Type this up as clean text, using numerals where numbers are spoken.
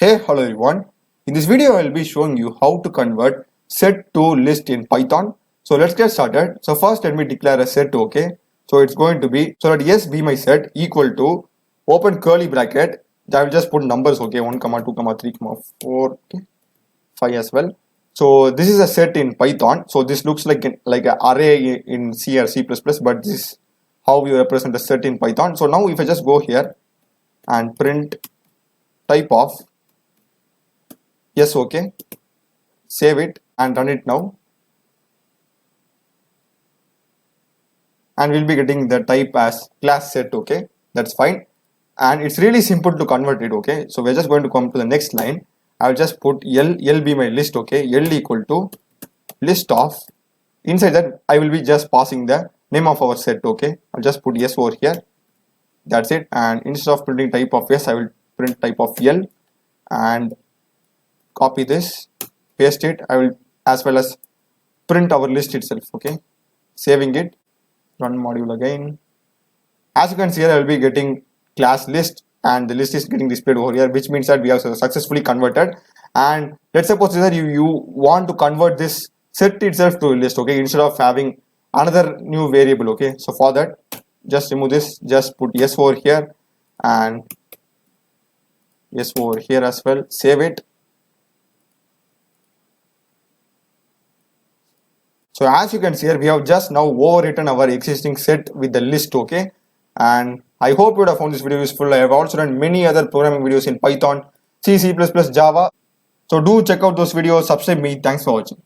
Hey, hello everyone. In this video, I will be showing you how to convert set to list in Python. So let's get started. So first, let me declare a set, okay? So it's going to be, so let yes be my set equal to open curly bracket. I will just put numbers, okay? 1, 2, 3, 4, okay? 5 as well. So this is a set in Python. So this looks like an array in C or C++, but this is how we represent a set in Python. So now if I just go here and print type of yes, okay, save it and run it now, and we'll be getting the type as class set, okay, that's fine. And it's really simple to convert it, okay. So we're just going to come to the next line. I'll just put L be my list, okay, L equal to list of, inside that I will be just passing the name of our set, okay. I'll just put yes over here, that's it. And instead of printing type of yes, I will print type of L, and copy this, paste it. I will as well as print our list itself, okay, saving it, run module again. As you can see here, I will be getting class list, and the list is getting displayed over here, which means that we have successfully converted. And let's suppose that you want to convert this set itself to a list, okay, instead of having another new variable, okay. So for that, just remove this, just put yes over here and yes over here as well, save it. So as you can see here, we have just now overwritten our existing set with the list, okay. And I hope you would have found this video useful. I have also done many other programming videos in Python, C, C++, Java. So do check out those videos, subscribe me. Thanks for watching.